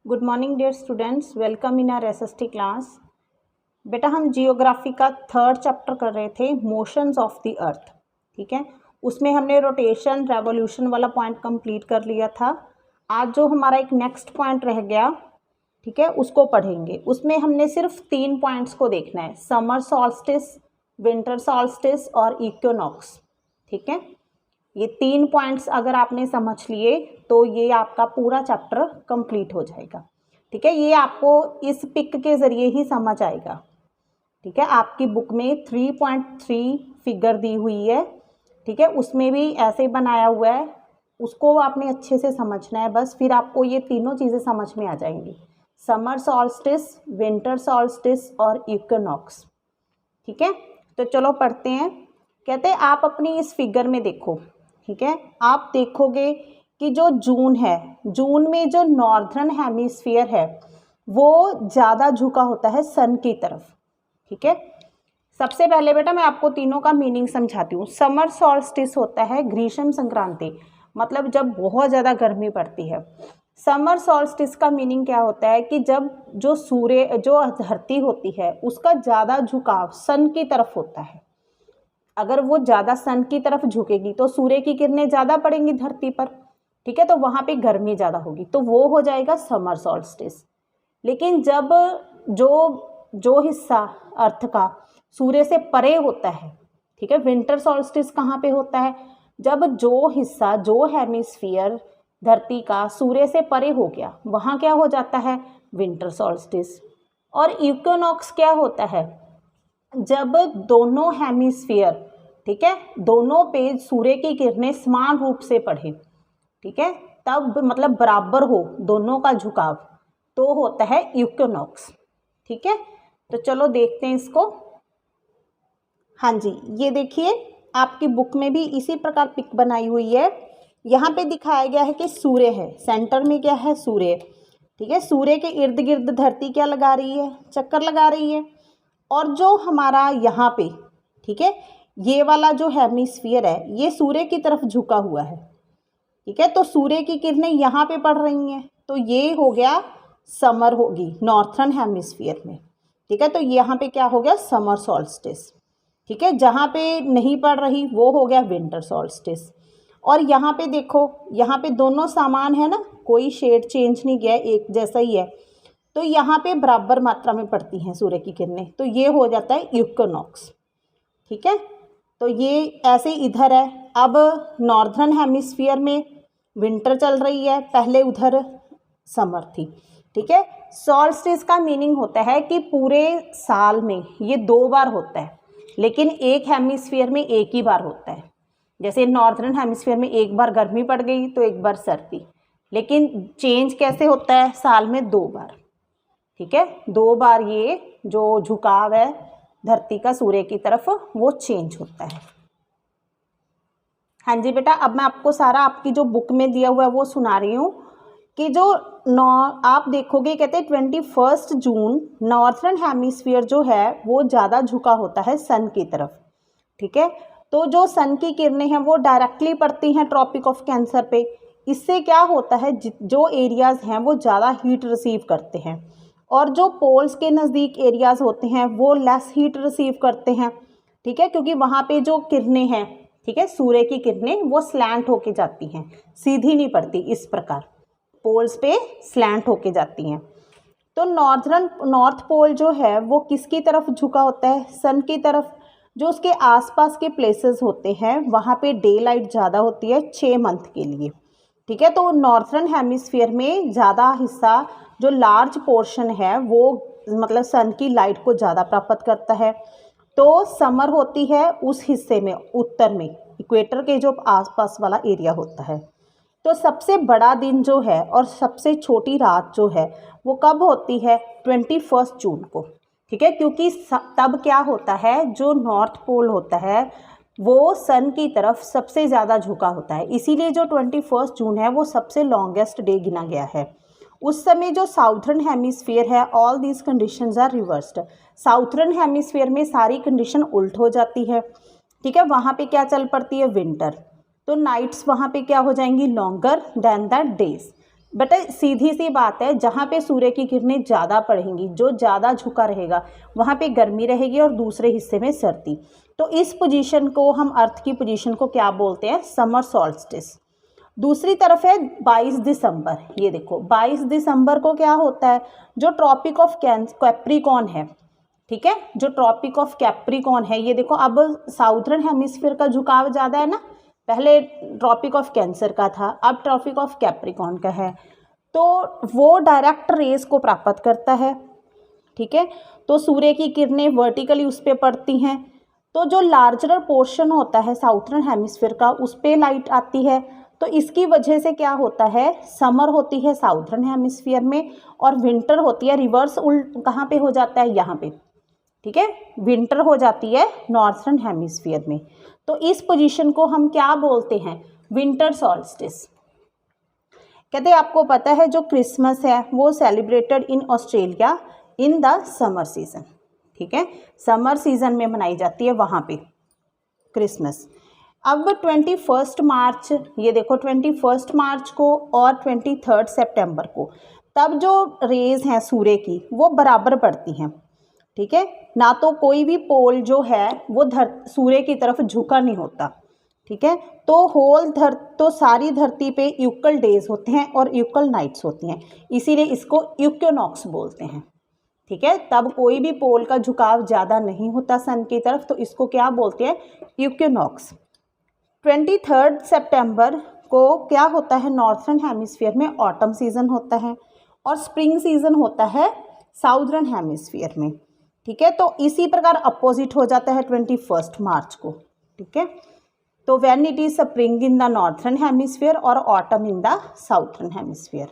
Good morning dear students, welcome in our SST class. बेटा हम geography का third chapter कर रहे थे, मोशंस ऑफ द अर्थ। ठीक है, उसमें हमने रोटेशन रेवोल्यूशन वाला पॉइंट कंप्लीट कर लिया था। आज जो हमारा एक नेक्स्ट पॉइंट रह गया, ठीक है, उसको पढ़ेंगे। उसमें हमने सिर्फ 3 पॉइंट्स को देखना है, समर सॉल्स्टिस, विंटर सॉल्स्टिस और इक्विनॉक्स। ठीक है, ये 3 पॉइंट्स अगर आपने समझ लिए तो ये आपका पूरा चैप्टर कंप्लीट हो जाएगा। ठीक है, ये आपको इस पिक के ज़रिए ही समझ आएगा। ठीक है, आपकी बुक में 3.3 फिगर दी हुई है। ठीक है, उसमें भी ऐसे बनाया हुआ है, उसको आपने अच्छे से समझना है बस, फिर आपको ये तीनों चीज़ें समझ में आ जाएंगी, समर सॉल्स्टिस, विंटर सॉल्स्टिस और इक्विनॉक्स। ठीक है, तो चलो पढ़ते हैं। कहते हैं आप अपनी इस फिगर में देखो। ठीक है, आप देखोगे कि जो जून है, जून में जो नॉर्दर्न हेमिस्फीयर है वो ज़्यादा झुका होता है सन की तरफ। ठीक है, सबसे पहले बेटा मैं आपको तीनों का मीनिंग समझाती हूँ। समर सॉल्स्टिस होता है ग्रीष्म संक्रांति, मतलब जब बहुत ज़्यादा गर्मी पड़ती है। समर सॉल्स्टिस का मीनिंग क्या होता है कि जब जो सूर्य, जो धरती होती है उसका ज़्यादा झुकाव सन की तरफ होता है। अगर वो ज़्यादा सन की तरफ झुकेगी तो सूर्य की किरणें ज़्यादा पड़ेंगी धरती पर। ठीक है, तो वहाँ पे गर्मी ज़्यादा होगी, तो वो हो जाएगा समर सॉल्स्टिस। लेकिन जब जो हिस्सा अर्थ का सूर्य से परे होता है, ठीक है, विंटर सॉल्स्टिस कहाँ पे होता है? जब जो हिस्सा, जो हेमिस्फीयर धरती का सूर्य से परे हो गया, वहाँ क्या हो जाता है? Winter solstice. और इक्विनॉक्स क्या होता है? जब दोनों हेमिस्फीयर, ठीक है, दोनों पे सूर्य की किरणें समान रूप से पड़े, ठीक है, तब मतलब बराबर हो दोनों का झुकाव, तो होता है इक्विनॉक्स। ठीक है, तो चलो देखते हैं इसको। हाँ जी, ये देखिए आपकी बुक में भी इसी प्रकार पिक बनाई हुई है। यहाँ पे दिखाया गया है कि सूर्य है, सेंटर में क्या है? सूर्य। ठीक है, सूर्य के इर्द गिर्द धरती क्या लगा रही है? चक्कर लगा रही है। और जो हमारा यहाँ पे, ठीक है, ये वाला जो हेमिस्फीयर है ये सूर्य की तरफ झुका हुआ है। ठीक है, तो सूर्य की किरणें यहाँ पे पड़ रही हैं, तो ये हो गया समर होगी नॉर्थर्न हेमिस्फीयर में। ठीक है, तो यहाँ पे क्या हो गया? Summer solstice. ठीक है, जहाँ पे नहीं पड़ रही वो हो गया विंटर सॉल्स्टिस। और यहाँ पे देखो, यहाँ पे दोनों समान है ना, कोई शेड चेंज नहीं किया, एक जैसा ही है, तो यहाँ पे बराबर मात्रा में पड़ती हैं सूर्य की किरणें, तो ये हो जाता है इक्विनॉक्स। ठीक है, तो ये ऐसे इधर है। अब नॉर्दर्न हेमिस्फीयर में विंटर चल रही है, पहले उधर समर थी। ठीक है, सॉल्स्टिस का मीनिंग होता है कि पूरे साल में ये 2 बार होता है, लेकिन एक हेमिस्फीयर में एक ही बार होता है। जैसे नॉर्दर्न हेमिस्फीयर में एक बार गर्मी पड़ गई तो एक बार सर्दी, लेकिन चेंज कैसे होता है? साल में 2 बार। ठीक है, 2 बार ये जो झुकाव है धरती का सूर्य की तरफ वो चेंज होता है। हाँ जी बेटा, अब मैं आपको सारा आपकी जो बुक में दिया हुआ है वो सुना रही हूँ कि जो आप देखोगे, कहते हैं 21 जून नॉर्थर्न हेमिस्फीयर जो है वो ज़्यादा झुका होता है सन की तरफ। ठीक है, तो जो सन की किरणें हैं वो डायरेक्टली पड़ती हैं ट्रॉपिक ऑफ कैंसर पे। इससे क्या होता है, जो एरियाज़ हैं वो ज़्यादा हीट रिसीव करते हैं, और जो पोल्स के नज़दीक एरियाज़ होते हैं वो लेस हीट रिसीव करते हैं। ठीक है, क्योंकि वहाँ पे जो किरणें हैं, ठीक है, सूर्य की किरणें वो स्लैंट होके जाती हैं, सीधी नहीं पड़ती, इस प्रकार पोल्स पे स्लैंट होके जाती हैं। तो नॉर्थ पोल जो है वो किसकी तरफ झुका होता है? सन की तरफ। जो उसके आसपास के प्लेसेस होते हैं वहाँ पे डे लाइट ज़्यादा होती है 6 मंथ के लिए। ठीक है, तो नॉर्थर्न हेमिस्फीयर में ज़्यादा हिस्सा, जो लार्ज पोर्शन है वो मतलब सन की लाइट को ज़्यादा प्राप्त करता है। तो समर होती है उस हिस्से में, उत्तर में, इक्वेटर के जो आसपास वाला एरिया होता है। तो सबसे बड़ा दिन जो है और सबसे छोटी रात जो है वो कब होती है? 21 जून को। ठीक है, क्योंकि तब क्या होता है, जो नॉर्थ पोल होता है वो सन की तरफ सबसे ज़्यादा झुका होता है, इसीलिए जो 21 जून है वो सबसे लॉन्गेस्ट डे गिना गया है। उस समय जो साउथर्न हेमिस्फीयर है, all these conditions are reversed. Southern hemisphere में सारी कंडीशन उल्ट हो जाती है। ठीक है, वहाँ पे क्या चल पड़ती है? विंटर। तो नाइट्स वहाँ पे क्या हो जाएंगी? Longer than the days. बेटा सीधी सी बात है, जहाँ पे सूर्य की किरणें ज़्यादा पड़ेंगी, जो ज़्यादा झुका रहेगा वहाँ पे गर्मी रहेगी और दूसरे हिस्से में सर्दी। तो इस पोजीशन को हम अर्थ की पोजीशन को क्या बोलते हैं, समर सॉल्स्टिस। दूसरी तरफ है 22 दिसंबर। ये देखो 22 दिसंबर को क्या होता है, जो ट्रॉपिक ऑफ कैप्रिकॉर्न है, ठीक है, जो ट्रॉपिक ऑफ कैप्रिकॉर्न है, ये देखो अब साउथर्न हेमिस्फीयर का झुकाव ज़्यादा है ना, पहले ट्रॉपिक ऑफ कैंसर का था, अब ट्रॉपिक ऑफ कैप्रिकॉर्न का है, तो वो डायरेक्ट रेस को प्राप्त करता है, ठीक है। तो सूर्य की किरणें वर्टिकली उस पर पड़ती हैं, तो जो लार्जर पोर्शन होता है साउथर्न हेमिस्फीयर का उस पर लाइट आती है। तो इसकी वजह से क्या होता है, समर होती है साउथर्न हेमिस्फीयर में और विंटर होती है रिवर्स कहाँ पे हो जाता है, यहाँ पे, ठीक है, विंटर हो जाती है नॉर्थर्न हेमिस्फीयर में। तो इस पोजीशन को हम क्या बोलते हैं, विंटर सॉल्स्टिस। कहते हैं आपको पता है जो क्रिसमस है वो celebrated in Australia in the summer season, ठीक है, समर सीजन में मनाई जाती है वहाँ पे क्रिसमस। अब 21 मार्च, ये देखो 21 मार्च को और 23 सितंबर को, तब जो रेज हैं सूर्य की वो बराबर पड़ती हैं, ठीक है, ना तो कोई भी पोल जो है वो सूर्य की तरफ झुका नहीं होता, ठीक है। तो सारी धरती पे इक्वल डेज होते हैं और इक्वल नाइट्स होती हैं, इसीलिए इसको इक्विनॉक्स बोलते हैं, ठीक है। तब कोई भी पोल का झुकाव ज़्यादा नहीं होता सन की तरफ, तो इसको क्या बोलते हैं, इक्विनॉक्स। 23 सितंबर को क्या होता है, नॉर्थर्न हेमिस्फीयर में ऑटम सीजन होता है और स्प्रिंग सीजन होता है साउथर्न हेमिस्फीयर में, ठीक है। तो इसी प्रकार अपोजिट हो जाता है 21 मार्च को, ठीक है। तो when it is spring in the northern hemisphere और autumn in the southern hemisphere.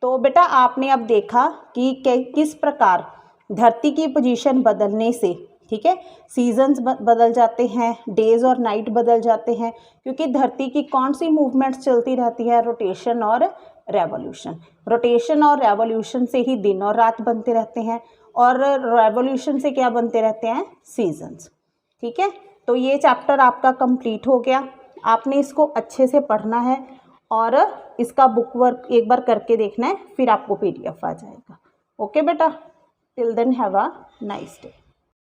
तो बेटा आपने अब देखा कि किस प्रकार धरती की पोजीशन बदलने से, ठीक है, सीजन्स बदल जाते हैं, डेज और नाइट बदल जाते हैं, क्योंकि धरती की कौन सी मूवमेंट्स चलती रहती है, रोटेशन और रेवोल्यूशन। रोटेशन और रेवोल्यूशन से ही दिन और रात बनते रहते हैं और रेवोल्यूशन से क्या बनते रहते हैं, सीजन्स, ठीक है। तो ये चैप्टर आपका कंप्लीट हो गया, आपने इसको अच्छे से पढ़ना है और इसका बुक वर्क एक बार करके देखना है, फिर आपको PDF आ जाएगा। ओके बेटा, till then have a nice day.